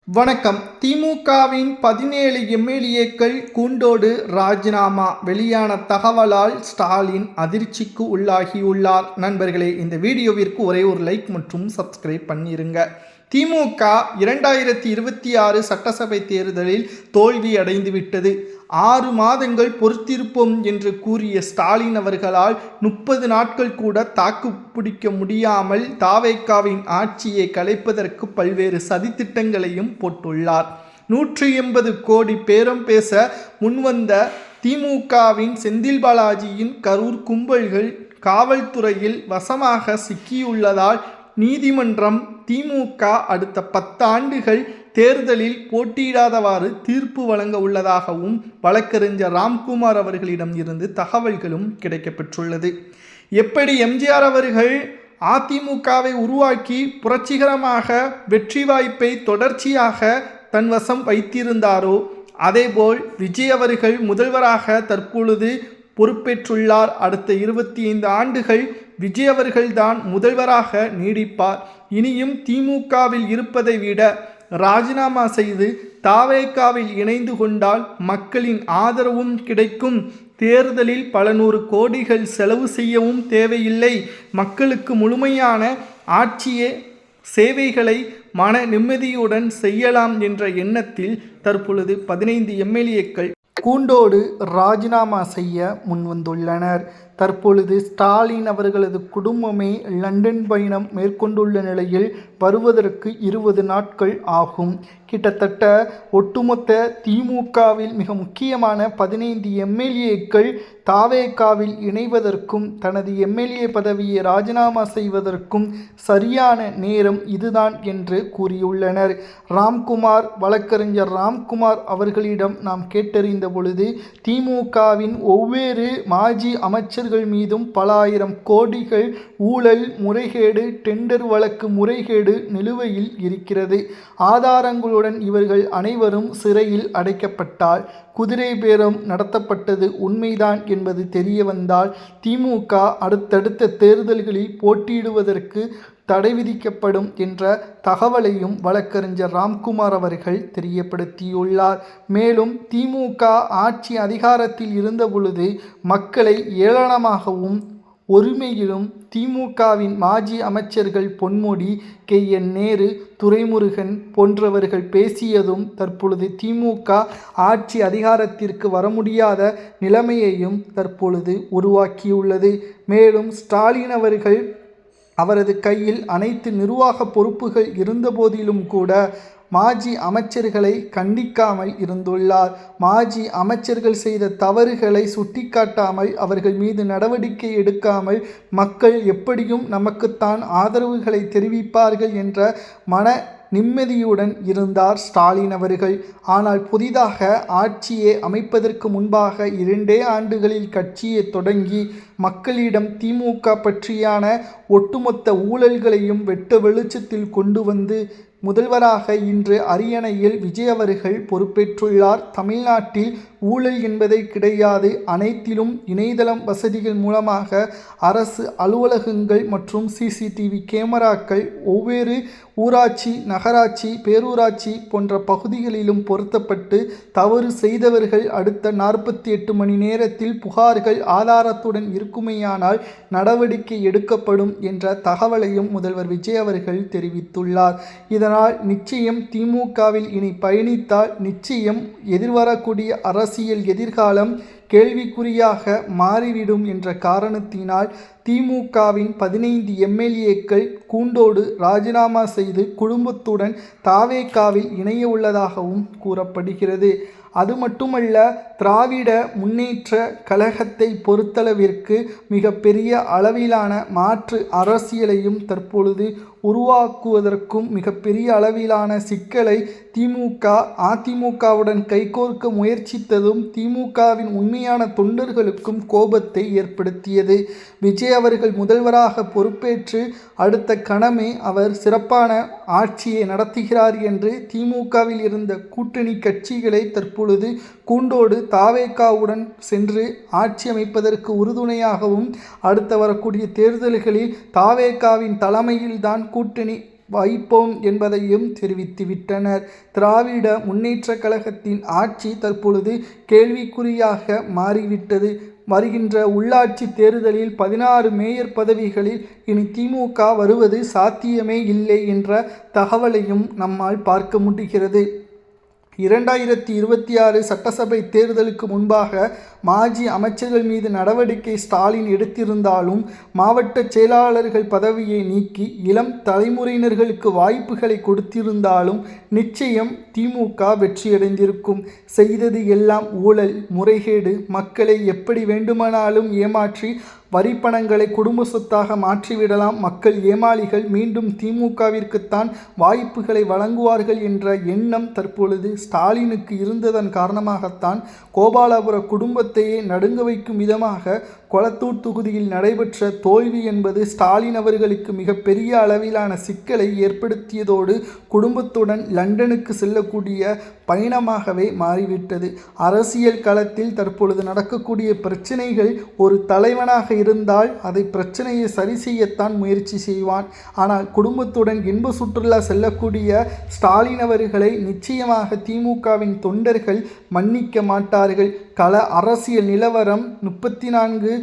வணக்கம். திமுகவின் 17 எம்எல்ஏக்கள் கூண்டோடு ராஜினாமா. வெளியான தகவலால் ஸ்டாலின் அதிர்ச்சிக்கு உள்ளாகியுள்ளார். நண்பர்களே, இந்த வீடியோவிற்கு ஒரே ஒரு லைக் மற்றும் சப்ஸ்கிரைப் பண்ணிருங்க. திமுக 2026 சட்டசபை தேர்தலில் தோல்வி அடைந்துவிட்டது. 6 மாதங்கள் பொறுத்திருப்போம் என்று கூறிய ஸ்டாலின் அவர்களால் 30 நாட்கள் கூட தாக்கு பிடிக்க முடியாமல் தாவேகாவின் ஆட்சியை கலைப்பதற்கு பல்வேறு சதித்திட்டங்களையும் போட்டுள்ளார். 180 கோடி பேரம் பேச முன்வந்த திமுகவின் செந்தில் பாலாஜியின் கரூர் கும்பல்கள் காவல்துறையில் வசமாக சிக்கியுள்ளதால் நீதிமன்றம் திமுக அடுத்த 10 ஆண்டுகள் தேர்தலில் போட்டியிடாதவாறு தீர்ப்பு வழங்க உள்ளதாகவும் வழக்கறிஞர் ராம்குமார் அவர்களிடம் இருந்து தகவல்களும் கிடைக்கப்பெற்றுள்ளது. எப்படி எம்ஜிஆர் அவர்கள் அதிமுகவை உருவாக்கி புரட்சிகரமாக வெற்றி வாய்ப்பை தொடர்ச்சியாக தன் வசம் வைத்திருந்தாரோ, அதேபோல் விஜய் அவர்கள் முதல்வராக தற்பொழுது பொறுப்பேற்றுள்ளார். அடுத்த 25 ஆண்டுகள் விஜய் அவர்கள்தான் முதல்வராக நீடிப்பார். இனியும் திமுகவில் இருப்பதை விட ராஜினாமா செய்து தாவேகாவில் இணைந்து கொண்டால் மக்களின் ஆதரவும் கிடைக்கும். தேர்தலில் பல நூறு கோடிகள் செலவு செய்யவும் தேவையில்லை. மக்களுக்கு முழுமையான ஆட்சியே சேவைகளை மன நிம்மதியுடன் செய்யலாம் என்ற எண்ணத்தில் தற்பொழுது 15 எம்எல்ஏக்கள் கூண்டோடு ராஜினாமா செய்ய முன்வந்துள்ளனர். தற்பொழுது ஸ்டாலின் அவர்களது குடும்பமே லண்டன் பயணம் மேற்கொண்டுள்ள நிலையில் வருவதற்கு 20 நாட்கள் ஆகும். கிட்டத்தட்ட ஒட்டுமொத்த திமுகவில் மிக முக்கியமான 15 எம்எல்ஏக்கள் தாவேகாவில் இணைவதற்கும் தனது எம்எல்ஏ பதவியை ராஜினாமா செய்வதற்கும் சரியான நேரம் இதுதான் என்று கூறியுள்ளனர். வழக்கறிஞர் ராம்குமார் அவர்களிடம் நாம் கேட்டறிந்த பொழுது, திமுகவின் ஒவ்வொரு மாஜி அமைச்சர்கள் மீதும் பல ஆயிரம் கோடிகள் ஊழல், முறைகேடு, டெண்டர் வழக்கு முறைகேடு நிலுவையில் இருக்கிறது. ஆதாரங்களுடன் இவர்கள் அனைவரும் சிறையில் அடைக்கப்பட்டால் குதிரை பேரம் நடத்தப்பட்டது உண்மைதான் என்பது தெரிய வந்தால் திமுக அடுத்தடுத்த தேர்தல்களில் போட்டியிடுவதற்கு தடை விதிக்கப்படும் என்ற தகவலையும் வழக்கறிஞர் ராம்குமார் அவர்கள் தெரியப்படுத்தியுள்ளார். மேலும் திமுக ஆட்சி அதிகாரத்தில் இருந்த பொழுது மக்களை ஏளனமாகவும் ஒருமையிலும் திமுகவின் மாஜி அமைச்சர்கள் பொன்முடி, KN நேரு, துரைமுருகன் போன்றவர்கள் பேசியதும் தற்பொழுது திமுக ஆட்சி அதிகாரத்திற்கு வர முடியாத நிலைமையையும் தற்பொழுது உருவாக்கியுள்ளது. மேலும் ஸ்டாலின் அவர்கள் அவரது கையில் அனைத்து நிர்வாக பொறுப்புகள் இருந்தபோதிலும் கூட மாஜி அமைச்சர்களை கண்டிக்காமல் இருந்துள்ளார். மாஜி அமைச்சர்கள் செய்த தவறுகளை சுட்டிக்காட்டாமல் அவர்கள் மீது நடவடிக்கை எடுக்காமல் மக்கள் எப்படியும் நமக்குத்தான் ஆதரவுகளை தெரிவிப்பார்கள் என்ற மன நிம்மதியுடன் இருந்தார் ஸ்டாலின் அவர்கள். ஆனால் புதிதாக ஆட்சியை அமைப்பதற்கு முன்பாக 2 ஆண்டுகளில் கட்சியை தொடங்கி மக்களிடம் திமுக பற்றியான ஒட்டுமொத்த ஊழல்களையும் வெட்ட வெளிச்சத்தில் கொண்டு வந்து முதல்வராக இன்று அரியணையில் விஜய் அவர்கள் பொறுப்பேற்றுள்ளார். தமிழ்நாட்டில் ஊழல் என்பதை கிடையாது. அனைத்திலும் இணையதளம் வசதிகள் மூலமாக அரசு அலுவலகங்கள் மற்றும் CCTV கேமராக்கள் ஒவ்வொரு ஊராட்சி, நகராட்சி, பேரூராட்சி போன்ற பகுதிகளிலும் பொருத்தப்பட்டு தவறு செய்தவர்கள் அடுத்த 48 மணி நேரத்தில் புகார்கள் ஆதாரத்துடன் இருக்குமேயானால் நடவடிக்கை எடுக்கப்படும் என்ற தகவலையும் முதல்வர் விஜய் அவர்கள் தெரிவித்துள்ளார். இதனால் நிச்சயம் திமுகவில் இனி பயணித்தால் நிச்சயம் எதிர்வரக்கூடிய அரசியல் எதிர்காலம் கேள்விக்குறியாக மாறிவிடும் என்ற காரணத்தினால் திமுகவின் 15 எம்எல்ஏக்கள் கூண்டோடு ராஜினாமா செய்து குடும்பத்துடன் தாவேகாவில் இணைய உள்ளதாகவும் கூறப்படுகிறது. அது மட்டுமல்ல, திராவிட முன்னேற்ற கழகத்தை பொறுத்தளவிற்கு மிகப்பெரிய அளவிலான மாற்று அரசியலையும் தற்பொழுது உருவாக்குவதற்கும் மிகப்பெரிய அளவிலான சிக்கலை திமுக அதிமுகவுடன் கைகோர்க்க முயற்சித்ததும் திமுகவின் உண்மையான தொண்டர்களுக்கும் கோபத்தை ஏற்படுத்தியது. விஜய் அவர்கள் முதல்வராக பொறுப்பேற்று அடுத்த கணமே அவர் சிறப்பான ஆட்சியை நடத்துகிறார் என்று திமுகவில் இருந்த கூட்டணி கட்சிகளை தற்பொழுது கூண்டோடு தாவேகாவுடன் சென்று ஆட்சி அமைப்பதற்கு உறுதுணையாகவும் அடுத்து வரக்கூடிய தேர்தல்களில் தாவேகாவின் தலைமையில்தான் கூட்டணி வைப்போம் என்பதையும் தெரிவித்துவிட்டனர். திராவிட முன்னேற்றக் கழகத்தின் ஆட்சி தற்பொழுது கேள்விக்குறியாக மாறிவிட்டது. வருகின்ற உள்ளாட்சி தேர்தலில் 16 மேயர் பதவிகளில் இனி திமுக வருவது சாத்தியமே இல்லை என்ற தகவலையும் நம்மால் பார்க்க முடிகிறது. 2026 சட்டசபை தேர்தலுக்கு முன்பாக மாஜி அமைச்சர்கள் மீது நடவடிக்கை ஸ்டாலின் எடுத்திருந்தாலும் மாவட்ட செயலாளர்கள் பதவியை நீக்கி இளம் தலைமுறையினர்களுக்கு வாய்ப்புகளை கொடுத்திருந்தாலும் நிச்சயம் திமுக வெற்றியடைந்திருக்கும். செய்தது எல்லாம் ஊழல், முறைகேடு, மக்களை எப்படி வேண்டுமானாலும் ஏமாற்றி வரிப்பணங்களை குடும்ப சொத்தாக மாற்றிவிடலாம், மக்கள் ஏமாளிகள், மீண்டும் திமுகவிற்குத்தான் வாய்ப்புகளை வழங்குவார்கள் என்ற எண்ணம் தற்பொழுது ஸ்டாலினுக்கு இருந்ததன் காரணமாகத்தான் கோபாலபுர குடும்பத்தையே நடுங்க வைக்கும் விதமாக கொளத்தூர் தொகுதியில் நடைபெற்ற தோல்வி என்பது ஸ்டாலின் அவர்களுக்கு மிகப்பெரிய அளவிலான சிக்கலை ஏற்படுத்தியதோடு குடும்பத்துடன் லண்டனுக்கு செல்லக்கூடிய பயணமாகவே மாறிவிட்டது. அரசியல் களத்தில் தற்பொழுது நடக்கக்கூடிய பிரச்சனைகள், ஒரு தலைவனாக இருந்தால் அதை பிரச்சனையை சரி செய்யத்தான் முயற்சி செய்வான். ஆனால் குடும்பத்துடன் இன்ப சுற்றுலா செல்லக்கூடிய ஸ்டாலின் அவர்களை நிச்சயமாக திமுகவின் தொண்டர்கள் மன்னிக்க மாட்டார்கள். கள அரசியல் நிலவரம் 34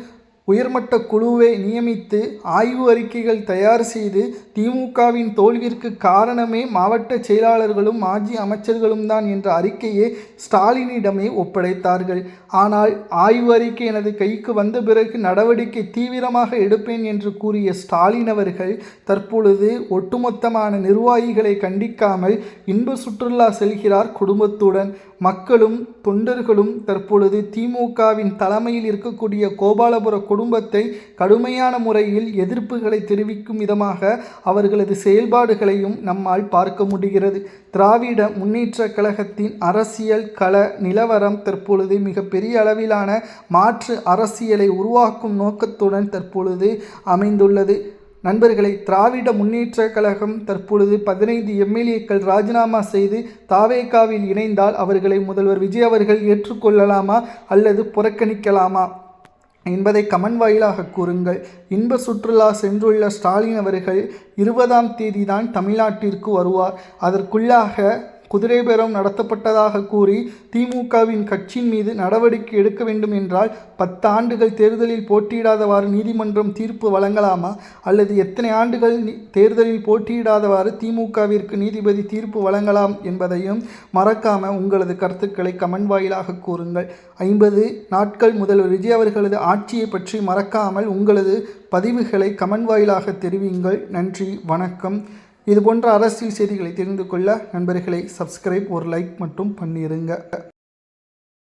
உயர்மட்ட குழுவை நியமித்து ஆய்வு அறிக்கைகள் தயார் செய்து திமுகவின் தோல்விற்கு காரணமே மாவட்ட செயலாளர்களும் மாஜி அமைச்சர்களும் தான் என்ற அறிக்கையை ஸ்டாலினிடமே ஒப்படைத்தார்கள். ஆனால் ஆய்வு அறிக்கை எனது கைக்கு வந்த பிறகு நடவடிக்கை தீவிரமாக எடுப்பேன் என்று கூறிய ஸ்டாலின் அவர்கள் தற்பொழுது ஒட்டுமொத்தமான நிர்வாகிகளை கண்டிக்காமல் இன்ப சுற்றுலா செல்கிறார் குடும்பத்துடன். மக்களும் தொண்டர்களும் தற்பொழுது திமுகவின் தலைமையில் இருக்கக்கூடிய கோபாலபுர குடும்பத்தை கடுமையான முறையில் எதிர்ப்புகளை தெரிவிக்கும் விதமாக அவர்களது செயல்பாடுகளையும் நம்மால் பார்க்க முடிகிறது. திராவிட முன்னேற்ற கழகத்தின் அரசியல் கள நிலவரம் தற்பொழுது மிகப்பெரிய அளவிலான மாற்று அரசியலை உருவாக்கும் நோக்கத்துடன் தற்பொழுது அமைந்துள்ளது. நண்பர்களை, திராவிட முன்னேற்ற கழகம் தற்பொழுது 15 எம்எல்ஏக்கள் ராஜினாமா செய்து தாவேகாவில் இணைந்தால் அவர்களை முதல்வர் விஜய் அவர்கள் ஏற்றுக்கொள்ளலாமா அல்லது புறக்கணிக்கலாமா என்பதை கமெண்ட் வாயிலாக கூறுங்கள். இன்ப சுற்றுலா சென்றுள்ள ஸ்டாலின் அவர்கள் 20ஆம் தேதி தான் தமிழ்நாட்டிற்கு வருவார். அதற்குள்ளாக குதிரை பேரம் நடத்தப்பட்டதாக கூறி திமுகவின் கட்சியின் மீது நடவடிக்கை எடுக்க வேண்டும் என்றால் 10 ஆண்டுகள் தேர்தலில் போட்டியிடாதவாறு நீதிமன்றம் தீர்ப்பு வழங்கலாமா அல்லது எத்தனை ஆண்டுகள் தேர்தலில் போட்டியிடாதவாறு திமுகவிற்கு நீதிபதி தீர்ப்பு வழங்கலாம் என்பதையும் மறக்காமல் உங்களது கருத்துக்களை கமெண்ட் வாயிலாக கூறுங்கள். 50 நாட்கள் முதல்வர் விஜய் அவர்களது ஆட்சியை பற்றி மறக்காமல் உங்களது பதிவுகளை கமெண்ட் வாயிலாக தெரிவியுங்கள். நன்றி, வணக்கம். இது போன்ற அரசியல் செய்திகளை தெரிந்து கொள்ள நண்பர்களை சப்ஸ்கிரைப், ஒரு லைக் மட்டும் பண்ணிடுங்க.